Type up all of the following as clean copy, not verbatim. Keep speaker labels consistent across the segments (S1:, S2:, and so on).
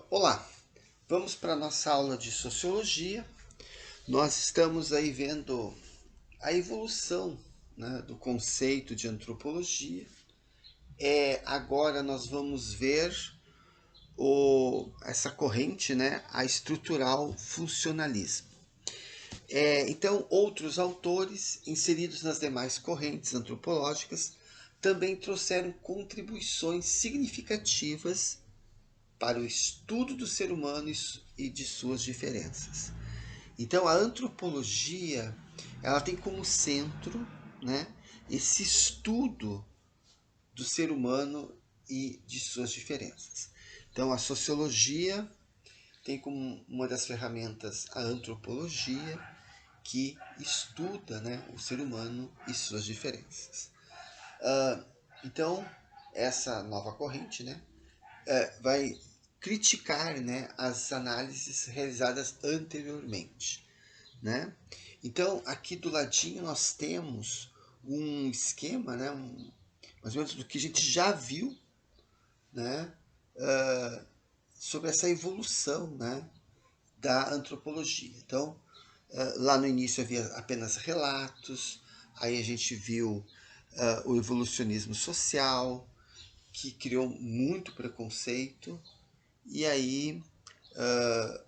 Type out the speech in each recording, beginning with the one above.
S1: Olá, vamos para a nossa aula de Sociologia. Nós estamos aí vendo a evolução, né, do conceito de antropologia. Agora nós vamos ver essa corrente, né, a estrutural funcionalismo. Então, outros autores inseridos nas demais correntes antropológicas também trouxeram contribuições significativas para o estudo do ser humano e de suas diferenças. Então, a antropologia, ela tem como centro, né, esse estudo do ser humano e de suas diferenças. Então, a sociologia tem como uma das ferramentas a antropologia, que estuda, né, o ser humano e suas diferenças. Então, essa nova corrente, né, vai criticar, né, as análises realizadas anteriormente, né? Então, aqui do ladinho nós temos um esquema, né, mais ou menos do que a gente já viu, né, sobre essa evolução, né, da antropologia. Então, lá no início havia apenas relatos, aí a gente viu o evolucionismo social, que criou muito preconceito, e aí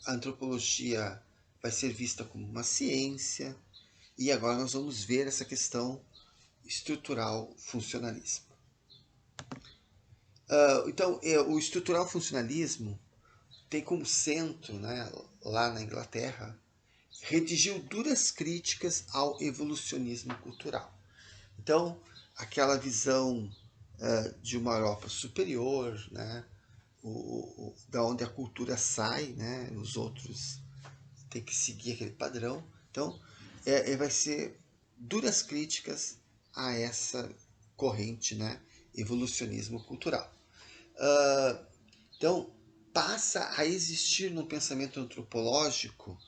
S1: a antropologia vai ser vista como uma ciência, e agora nós vamos ver essa questão estrutural funcionalismo. Então, o estrutural funcionalismo tem como centro, né, lá na Inglaterra, redigiu duras críticas ao evolucionismo cultural. Então, aquela visão de uma Europa superior, né, da onde a cultura sai, né, os outros têm que seguir aquele padrão. Então, vai ser duras críticas a essa corrente, né, evolucionismo cultural. Então, passa a existir no pensamento antropológico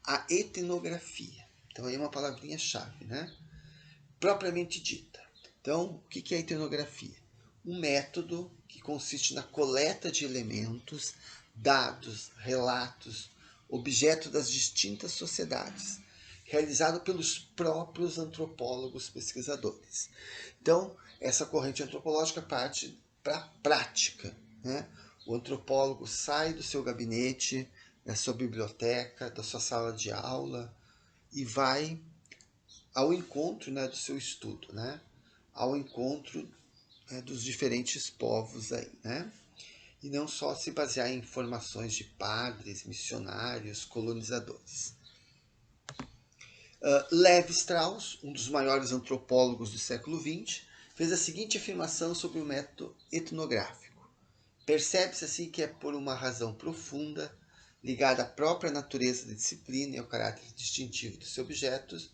S1: a etnografia. Então, aí é uma palavrinha-chave, né? Propriamente dita. Então, o que é a etnografia? Um método que consiste na coleta de elementos, dados, relatos, objetos das distintas sociedades, realizado pelos próprios antropólogos pesquisadores. Então, essa corrente antropológica parte para a prática, né? O antropólogo sai do seu gabinete, da sua biblioteca, da sua sala de aula e vai ao encontro, né, do seu estudo, né? Ao encontro, dos diferentes povos aí, né? E não só se basear em informações de padres, missionários, colonizadores. Levi Strauss, um dos maiores antropólogos do século XX, fez a seguinte afirmação sobre o método etnográfico. Percebe-se assim que é por uma razão profunda, ligada à própria natureza da disciplina e ao caráter distintivo dos seus objetos,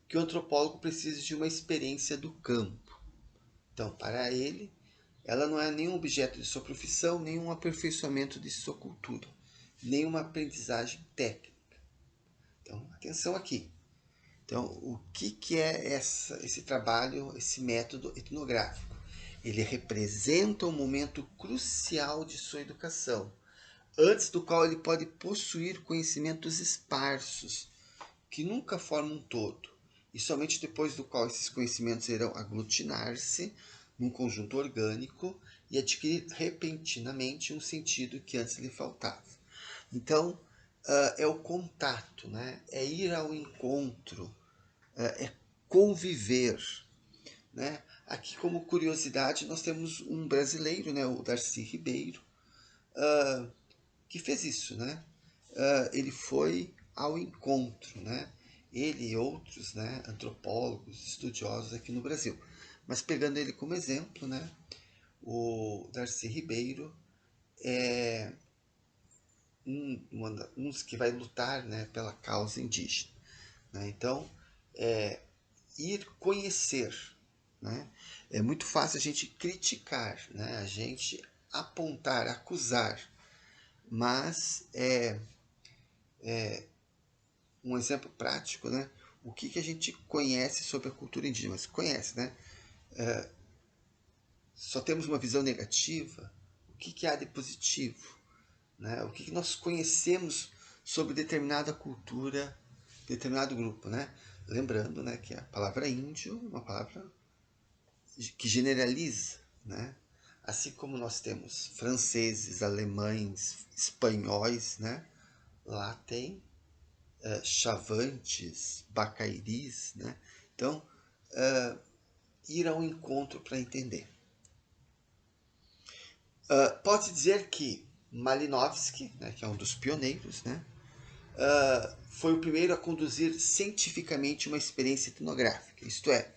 S1: que o antropólogo precisa de uma experiência do campo. Então, para ele, ela não é nenhum objeto de sua profissão, nenhum aperfeiçoamento de sua cultura, nenhuma aprendizagem técnica. Então, atenção aqui. Então, o que é esse trabalho, esse método etnográfico? Ele representa um momento crucial de sua educação, antes do qual ele pode possuir conhecimentos esparsos, que nunca formam um todo, e somente depois do qual esses conhecimentos irão aglutinar-se num conjunto orgânico e adquirir repentinamente um sentido que antes lhe faltava. Então, é o contato, né? É ir ao encontro, é conviver, né? Aqui, como curiosidade, nós temos um brasileiro, né, o Darcy Ribeiro, que fez isso, né? Ele foi ao encontro, né? Ele e outros, né, antropólogos, estudiosos aqui no Brasil. Mas pegando ele como exemplo, né, o Darcy Ribeiro é um dos que vai lutar, né, pela causa indígena. Né? Então, ir conhecer. Né? É muito fácil a gente criticar, né? A gente apontar, acusar, mas um exemplo prático, né? O que a gente conhece sobre a cultura indígena? Mas conhece, né? Só temos uma visão negativa. O que há de positivo? né? O que nós conhecemos sobre determinada cultura, determinado grupo, né? Lembrando, né, que a palavra índio é uma palavra que generaliza, né? Assim como nós temos franceses, alemães, espanhóis, né? Lá tem chavantes, bacairis, né? Então, ir ao encontro para entender. Pode dizer que Malinowski, né, que é um dos pioneiros, né, foi o primeiro a conduzir cientificamente uma experiência etnográfica, isto é,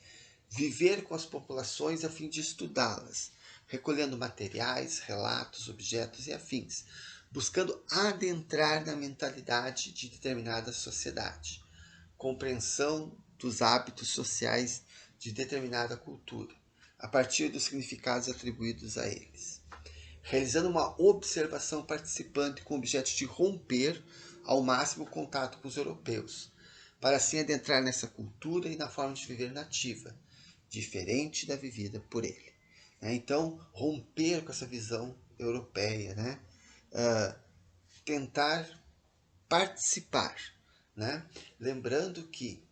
S1: viver com as populações a fim de estudá-las, recolhendo materiais, relatos, objetos e afins, buscando adentrar na mentalidade de determinada sociedade, compreensão dos hábitos sociais de determinada cultura, a partir dos significados atribuídos a eles, realizando uma observação participante com o objeto de romper ao máximo o contato com os europeus, para assim adentrar nessa cultura e na forma de viver nativa, diferente da vivida por ele. Então, romper com essa visão europeia, né? Tentar participar, né? Lembrando que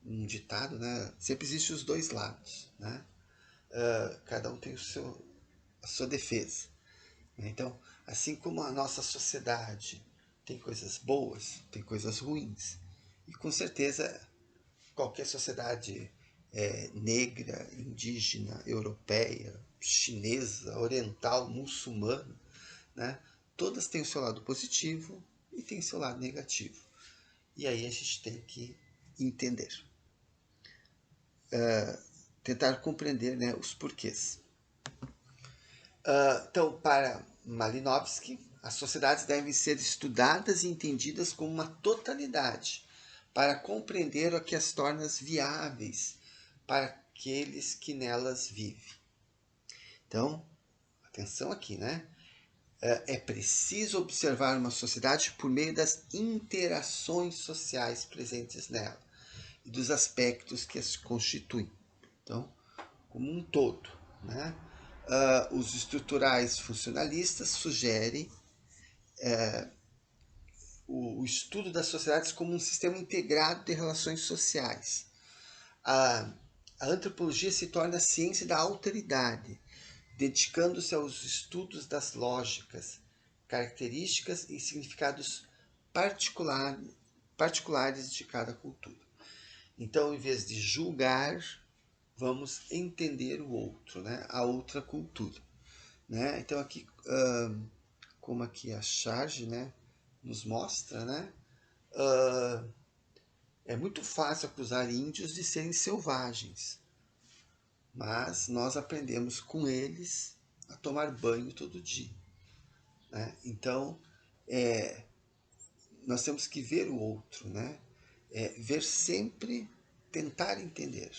S1: um ditado, né? Sempre existe os dois lados, né? Cada um tem a sua defesa. Então, assim como a nossa sociedade tem coisas boas, tem coisas ruins, e com certeza qualquer sociedade negra, indígena, europeia, chinesa, oriental, muçulmana, né? Todas têm o seu lado positivo e têm o seu lado negativo. E aí a gente tem que entender, tentar compreender, né, os porquês. Então, para Malinowski, as sociedades devem ser estudadas e entendidas como uma totalidade, para compreender o que as torna viáveis para aqueles que nelas vivem. Então, atenção aqui, né? É preciso observar uma sociedade por meio das interações sociais presentes nela e dos aspectos que as constituem. Então, como um todo, né? Os estruturais funcionalistas sugerem o estudo das sociedades como um sistema integrado de relações sociais. A antropologia se torna a ciência da alteridade, dedicando-se aos estudos das lógicas, características e significados particulares de cada cultura. Então, em vez de julgar, vamos entender o outro, né? A outra cultura. Né? Então, aqui, como aqui a charge, né, nos mostra, né? É muito fácil acusar índios de serem selvagens, mas nós aprendemos com eles a tomar banho todo dia. Né? Então, nós temos que ver o outro, né? Ver sempre, tentar entender.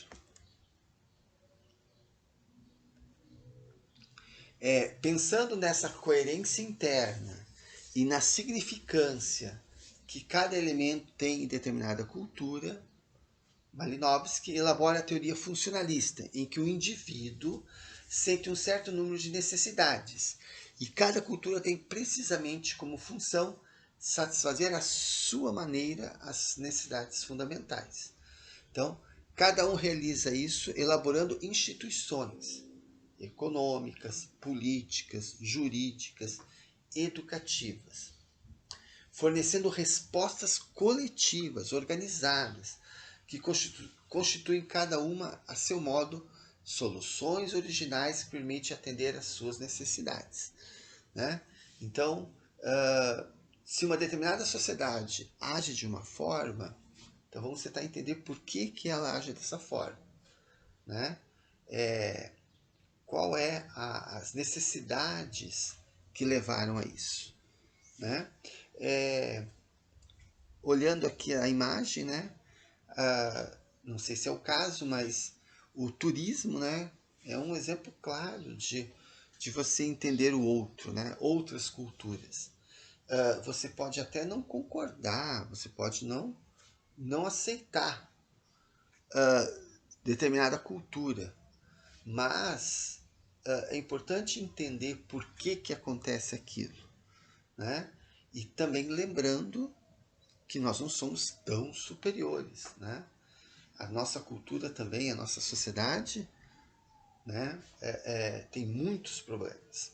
S1: Pensando nessa coerência interna e na significância que cada elemento tem em determinada cultura, Malinowski elabora a teoria funcionalista, em que o indivíduo sente um certo número de necessidades e cada cultura tem precisamente como função satisfazer à sua maneira as necessidades fundamentais. Então, cada um realiza isso elaborando instituições econômicas, políticas, jurídicas, educativas, fornecendo respostas coletivas, organizadas, que constituem cada uma, a seu modo, soluções originais que permitem atender às suas necessidades. Né? Então, se uma determinada sociedade age de uma forma, então vamos tentar entender por que ela age dessa forma. Né? Qual é as necessidades que levaram a isso. Né? Olhando aqui a imagem, né? Não sei se é o caso, mas o turismo, né, é um exemplo claro de você entender o outro, né? Outras culturas. Você pode até não concordar, você pode não aceitar determinada cultura, mas é importante entender por que acontece aquilo, né? E também lembrando que nós não somos tão superiores, né? A nossa cultura também, a nossa sociedade, né, tem muitos problemas.